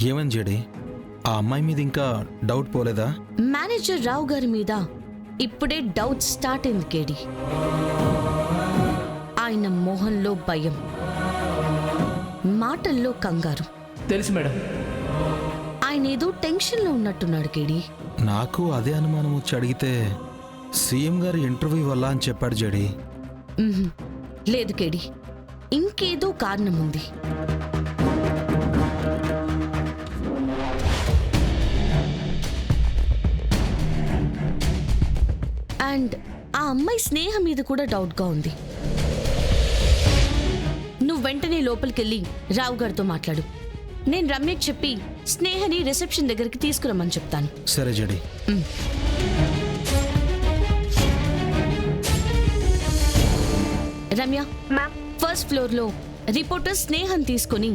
ఏమని జడి, ఆ అమ్మాయి మీద ఇంకా డౌట్ పోలేదా? మేనేజర్ రావు గారి మీద ఇప్పుడే డౌట్ స్టార్ట్ అయింది కేడి. ఆయన మొహంలో భయం, మాటల్లో కంగారు. తెలుసు మేడం. ఆయన ఏదో టెన్షన్లో ఉన్నట్టున్నాడు కేడి. నాకు అదే అనుమానం వచ్చి అడిగితే సీఎం గారి ఇంటర్వ్యూ వల్ల అని చెప్పాడు జడి. లేదు కేడి, ఇంకేదో కారణం ఉంది. అండ్ ఆ అమ్మాయి స్నేహ మీద కూడా డౌట్గా ఉంది. నువ్వు వెంటనే లోపలికెళ్ళి రావు గారితో మాట్లాడు. నేను రమ్యకి చెప్పి స్నేహని రిసెప్షన్ దగ్గరికి తీసుకురమ్మని చెప్తాను. సరే జడి. రమ్య, ఫస్ట్ ఫ్లోర్ లో రిపోర్టర్ స్నేహం తీసుకుని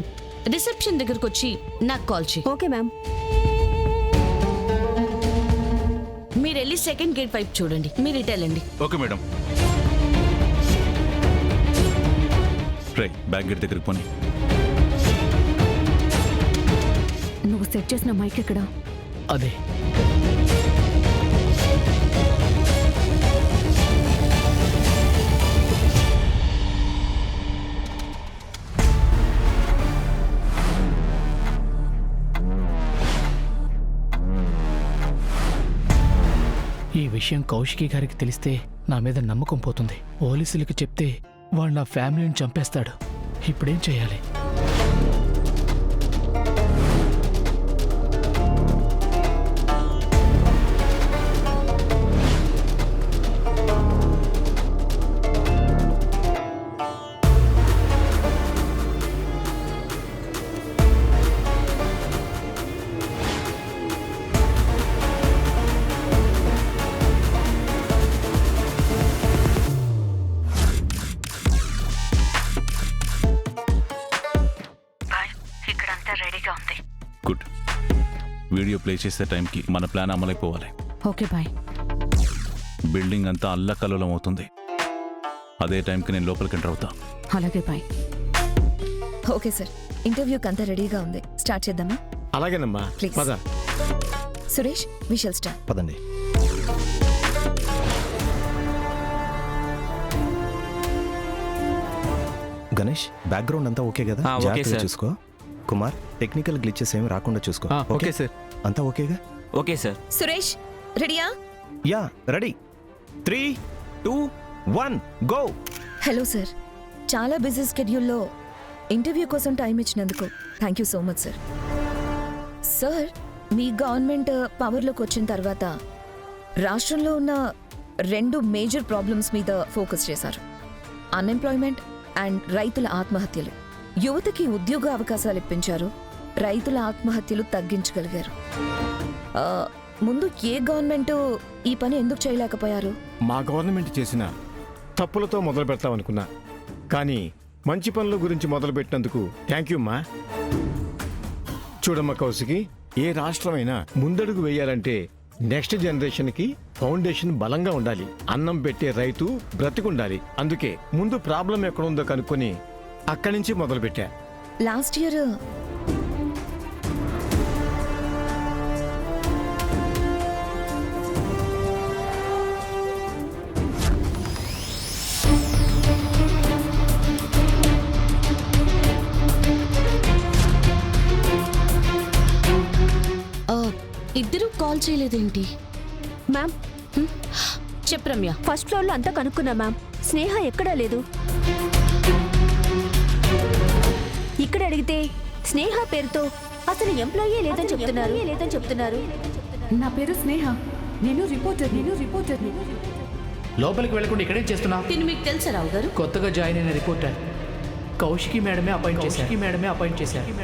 రిసెప్షన్ దగ్గరకు వచ్చి నాకు కాల్ చేయి. Okay ma'am. మీరు వెళ్ళి సెకండ్ గేట్ వైపు చూడండి. మీరు ఇటు వెళ్ళండి. Okay madam. బ్యాక్ గేట్ దగ్గరికి పోనీ. నువ్వు సెట్ చేసిన మైక్ ఎక్కడ? అదే. ఈ విషయం కౌశికి గారికి తెలిస్తే నా మీద నమ్మకం పోతుంది. పోలీసులకు చెప్తే వాడు నా ఫ్యామిలీని చంపేస్తాడు. ఇప్పుడేం చేయాలి? గుడ్. వీడియో ప్లే చేసే టైంకి మన ప్లాన్ అమలైపోవాలి. Okay boy. బిల్డింగ్ అంతా అల్లకల్లోలం అవుతుంది. అదే టైంకి నేను లోపలికి ఎంటర్ అవుతా. అలాగే బాయ్. ఓకే సార్, ఇంటర్వ్యూకి అంతా రెడీగా ఉంది. స్టార్ట్ చేద్దామా? అలాగేనమ్మా. ప్లీజ్. పద సురేష్, వి షల్ స్టార్ట్. పదండి. గణేష్, బ్యాక్గ్రౌండ్ అంతా ఓకే కదా? జాగ్రత్తగా చూసుకో. కుమార్, టెక్నికల్ గ్లిచెస్ ఏమి రాకుండా చూసుకో. Okay sir. అంతా ఓకేగా? Okay sir. సురేష్, రెడీయా? Yeah, ready. 3, 2, 1 go. Hello sir, చాలా బిజీ స్కెడ్యూల్లో ఇంటర్వ్యూ కోసం టైం ఇచ్చినందుకు thank you so much sir. Sir, మీ గవర్నమెంట్ పవర్లోకి వచ్చిన తర్వాత రాష్ట్రంలో ఉన్న 2 మేజర్ ప్రాబ్లమ్స్ మీద ఫోకస్ చేశారు. అన్ఎంప్లాయ్మెంట్ అండ్ రైతుల ఆత్మహత్యలు. యువతకి ఉద్యోగ అవకాశాలు ఇప్పించారు, రైతుల ఆత్మహత్యలు తగ్గించగలిగారు. ముందు ఏ గవర్నమెంట్ ఈ పని ఎందుకు చేయలేకపోయారు? మా గవర్నమెంట్ చేసిన తప్పులతో మొదలు పెడతామనుకున్నా, కానీ మంచి పనుల గురించి మొదలుపెట్టినందుకు థ్యాంక్ యూ అమ్మా. చూడమ్మ కౌశికి, ఏ రాష్ట్రమైనా ముందడుగు వేయాలంటే నెక్స్ట్ జనరేషన్కి ఫౌండేషన్ బలంగా ఉండాలి. అన్నం పెట్టే రైతు బ్రతికుండాలి. అందుకే ముందు ప్రాబ్లం ఎక్కడుందో కనుక్కొని అక్కడి నుంచి మొదలుపెట్టా. లాస్ట్ ఇయర్ ఇద్దరూ కాల్ చేయలేదేంటి? మ్యామ్, చెప్పు రమ్య. ఫస్ట్ ఫ్లోర్లో అంతా కనుక్కున్నా మ్యామ్. స్నేహ ఎక్కడా లేదు. ఇక్కడ అడిగితే స్నేహ పేరుతో అసలు ఎంప్లాయీ లేదని చెప్తున్నారు. నా పేరు స్నేహ, నేను రిపోర్టర్. లోపలికి వెళ్లకుండా ఇక్కడేం చేస్తున్నా? తిని మీకు తెలుసా రావు గారు? కొత్తగా జాయిన్ అయిన రిపోర్టర్ కౌశికి మేడమే అపాయింట్ చేశారు.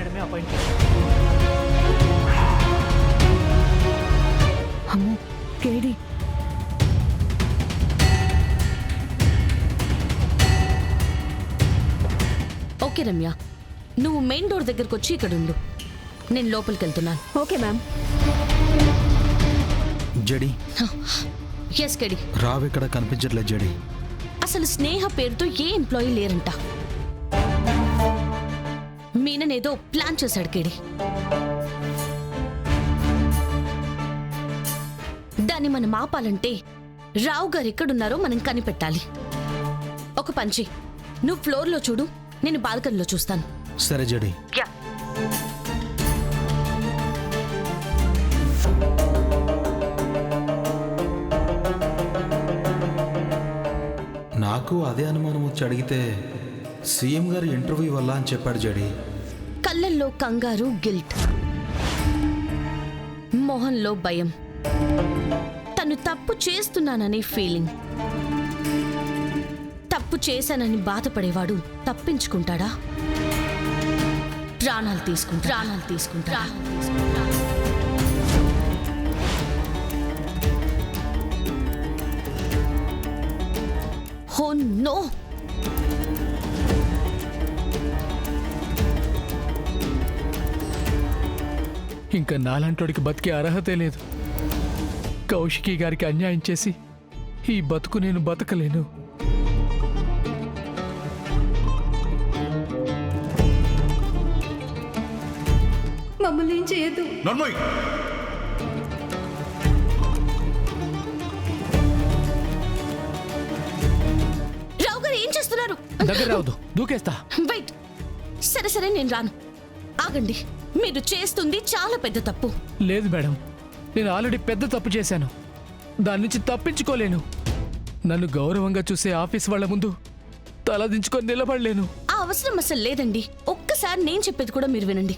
అమ్మో, కేడి. ఓకే రమ్య, నువ్వు మెయిన్ డోర్ దగ్గరకు వచ్చి ఇక్కడ ఉండు. నేను లోపలికి వెళ్తున్నాను. Okay ma'am. జడి, ఎస్ కేడి. రావు ఇక్కడ కనిపించట్లేదు జడి. అసలు స్నేహ పేరుతో ఏ ఎంప్లాయీ లేరంట. మీననేదో ప్లాన్ చేశాడు కేడి. దాన్ని మనం ఆపాలంటే రావు గారు ఎక్కడున్నారో మనం కనిపెట్టాలి. ఒక పంచి, నువ్వు ఫ్లోర్లో చూడు, నేను బాల్కనీలో చూస్తాను. సరే జడి. నాకు అదే అనుమానం వచ్చి అడిగితే సీఎం గారు ఇంటర్వ్యూ వల్ల అని చెప్పాడు జడి. కళ్ళల్లో కంగారు, గిల్ట్, మొహంలో భయం, తను తప్పు చేస్తున్నాననే ఫీలింగ్. తప్పు చేశానని బాధపడేవాడు తప్పించుకుంటాడా? ప్రాణాలు తీసుకుంటా. Oh no! ఇంకా నాలాంటోడికి బతికే అర్హతే లేదు. కౌశికి గారికి అన్యాయం చేసి ఈ బతుకు నేను బతకలేను. మమ్మల్ని ఏం చేయొద్దు. రావు గారు ఏం చేస్తున్నారు? దగ్గర రావద్దు, దూకేస్తా. వెయిట్. సరే నేను రాను. ఆగండి, మీరు చేస్తుంది చాలా పెద్ద తప్పు. లేదు మేడం, నేను ఆల్రెడీ పెద్ద తప్పు చేశాను. దాని నుంచి తప్పించుకోలేను. నన్ను గౌరవంగా చూసే ఆఫీస్ వాళ్ళ ముందు తలదించుకొని నిలబడలేను. ఆ అవసరం అసలు లేదండి. ఒక్కసారి నేను చెప్పేది కూడా మీరు వినండి.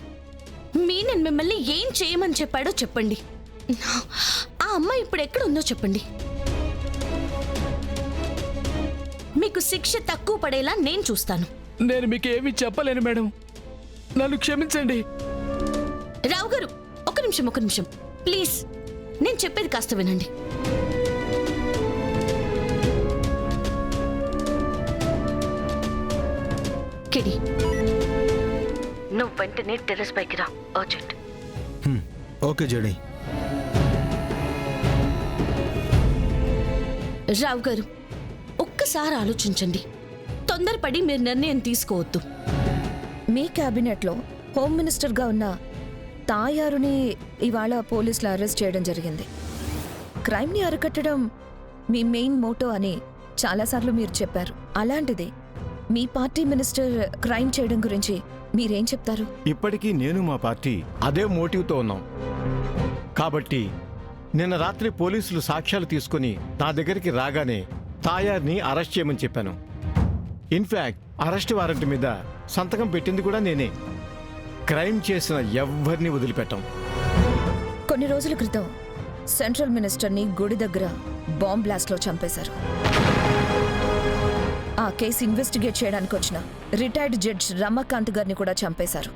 నేను మిమ్మల్ని ఏం చేయమని చెప్పాడో చెప్పండి. ఆ అమ్మాయి ఇప్పుడు ఎక్కడ ఉందో చెప్పండి. మీకు శిక్ష తక్కువ పడేలా నేను చూస్తాను. నేను మీకు ఏమీ చెప్పలేను మేడం, నన్ను క్షమించండి. రావు గారు, ఒక నిమిషం ప్లీజ్, నేను చెప్పేది కాస్త వినండి. కిడి, నువ్వు వెంటనే టెర్రస్ పైకి రా, అర్జెంట్. ఓకే జడి. రావు గారు, ఒక్కసారి ఆలోచించండి. తొందరపడి మీరు నిర్ణయం తీసుకోవద్దు. మీ క్యాబినెట్లో హోమ్ మినిస్టర్గా ఉన్న తాయారుని ఇవాళ పోలీసులు అరెస్ట్ చేయడం జరిగింది. క్రైమ్ని అరికట్టడం మీ మెయిన్ మోటో అని చాలాసార్లు మీరు చెప్పారు. అలాంటిది మీ పార్టీ మినిస్టర్ క్రైమ్ చేయడం గురించి మీరేం చెప్తారు? ఇప్పటికీ నేను మా పార్టీ అదే మోటివ్తో ఉన్నాం. కాబట్టి నిన్న రాత్రి పోలీసులు సాక్ష్యాలు తీసుకుని నా దగ్గరికి రాగానే తాయార్ని అరెస్ట్ చేయమని చెప్పాను. ఇన్ఫ్యాక్ట్ అరెస్ట్ వారెంట్ మీద సంతకం పెట్టింది కూడా నేనే. క్రైమ్ చేసిన ఎవ్వరిని వదిలిపెట్టాం. కొన్ని రోజుల క్రితం సెంట్రల్ మినిస్టర్ని గుడి దగ్గర బాంబ్ బ్లాస్ట్లో చంపేశారు. ఆ కేసు ఇన్వెస్టిగేట్ చేయడానికి వచ్చిన రిటైర్డ్ జడ్జ్ రమాకాంత్ గారిని కూడా చంపేశారు.